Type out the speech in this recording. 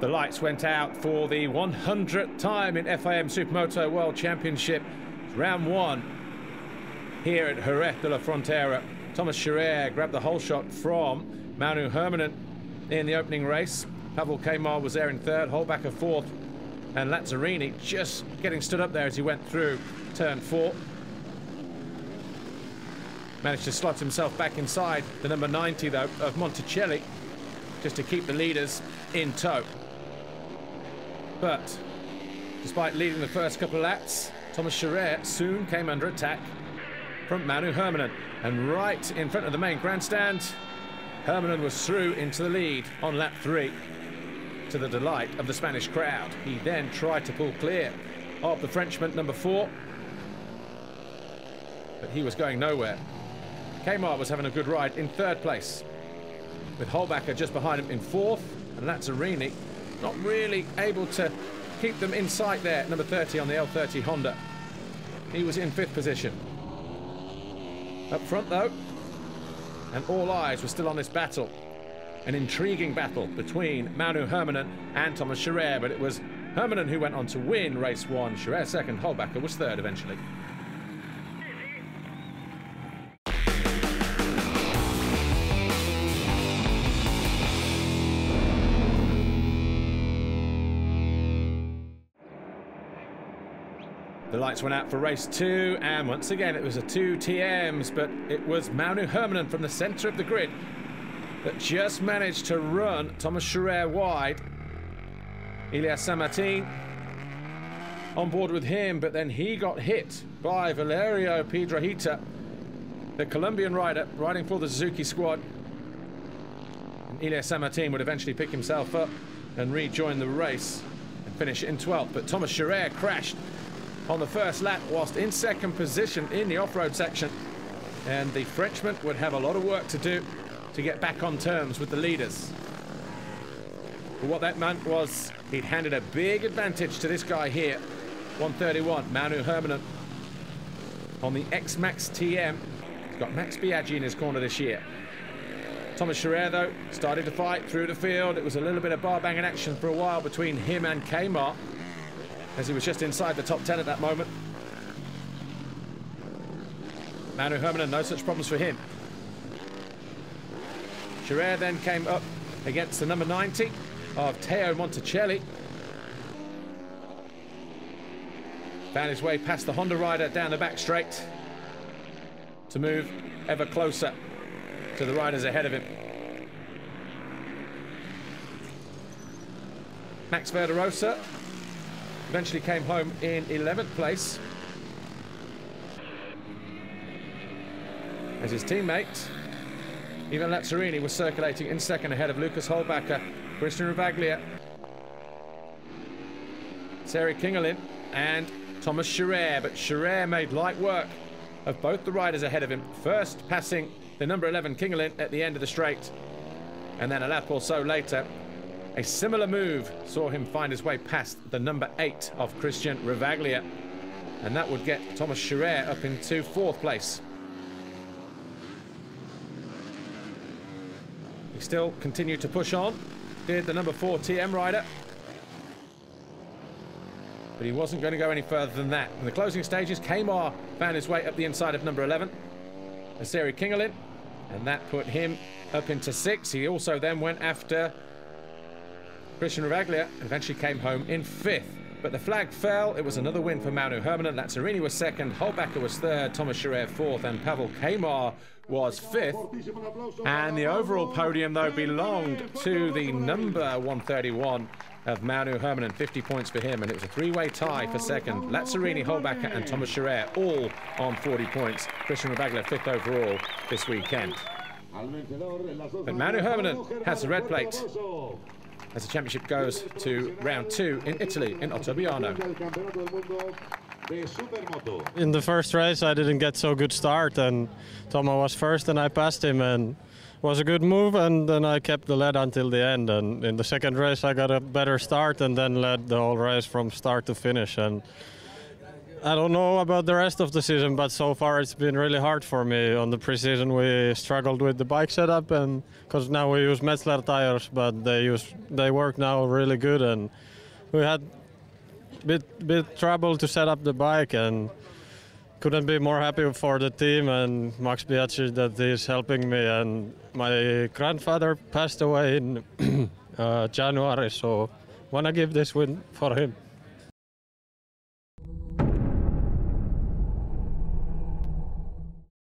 The lights went out for the 100th time in FIM Supermoto World Championship. Round one here at Jerez de la Frontera. Thomas Chareyre grabbed the whole shot from Mauno Hermunen in the opening race. Pavel Kamar was there in third, Holbacher fourth, and Lazzarini just getting stood up there as he went through turn 4. Managed to slot himself back inside the number 90 though of Monticelli, just to keep the leaders in tow. But despite leading the first couple of laps, Thomas Chareyre soon came under attack from Mauno Hermunen. And right in front of the main grandstand, Hermunen was through into the lead on lap 3, to the delight of the Spanish crowd. He then tried to pull clear of the Frenchman, number 4, but he was going nowhere. Kamar was having a good ride in third place, with Holbacher just behind him in 4th, and Lazzarini not really able to keep them in sight there, number 30 on the L30 Honda. He was in 5th position. Up front though, and all eyes were still on this battle. An intriguing battle between Mauno Hermunen and Thomas Chareyre, but it was Hermunen who went on to win race 1. Chareyre second, Holbacher was third eventually. The lights went out for race 2, and once again it was a 2 TMs, but it was Mauno Hermunen from the centre of the grid that just managed to run Thomas Chareyre wide. Elias Saint-Martin on board with him, but then he got hit by Valerio Piedrahita, the Colombian rider riding for the Suzuki squad. And Elias Saint-Martin would eventually pick himself up and rejoin the race and finish in 12th, but Thomas Chareyre crashed on the first lap whilst in second position in the off-road section, and the Frenchman would have a lot of work to do to get back on terms with the leaders. But what that meant was he'd handed a big advantage to this guy here, 131, Mauno Hermunen, on the X-Max TM. He's got Max Biaggi in his corner this year. Thomas Chareyre though started to fight through the field. It was a little bit of bar banging action for a while between him and Kamar, as he was just inside the top 10 at that moment. Mauno Hermunen, no such problems for him. Chareyre then came up against the number 90 of Teo Monticelli. Found his way past the Honda rider down the back straight to move ever closer to the riders ahead of him. Max Verderosa eventually came home in 11th place, as his teammate Ivan Lazzarini was circulating in second ahead of Lucas Holbacher, Christian Ravaglia, Seri Kingelin and Thomas Chareyre. But Chareyre made light work of both the riders ahead of him, first passing the number 11 Kingelin at the end of the straight, and then a lap or so later a similar move saw him find his way past the number 8 of Christian Ravaglia, and that would get Thomas Chareyre up into 4th place. He still continued to push on, did the number 4 TM rider, but he wasn't going to go any further than that. In the closing stages, Kamar found his way up the inside of number 11, Seri Kingelin, and that put him up into 6th. He also then went after Christian Ravaglia and eventually came home in 5th. But the flag fell. It was another win for Mauno Hermunen. Lazzarini was 2nd, Holbacher was 3rd, Thomas Chareyre 4th, and Pavel Kamar was 5th. And the overall podium, though, belonged to the number 131 of Mauno Hermunen, 50 points for him, and it was a 3-way tie for 2nd. Lazzarini, Holbacher, and Thomas Chareyre all on 40 points. Christian Ravaglia 5th overall this weekend. But Mauno Hermunen has the red plate as the championship goes to round 2 in Italy, in Ottobiano. In the first race I didn't get so good start, and Thomas was first and I passed him, and it was a good move, and then I kept the lead until the end. And in the second race I got a better start and then led the whole race from start to finish. And I don't know about the rest of the season, but so far it's been really hard for me. On the preseason we struggled with the bike setup, and because now we use Metzler tires, but they work now really good, and we had bit trouble to set up the bike, and couldn't be more happy for the team and Max Biaggi that he's helping me. And my grandfather passed away in January, so wanna give this win for him.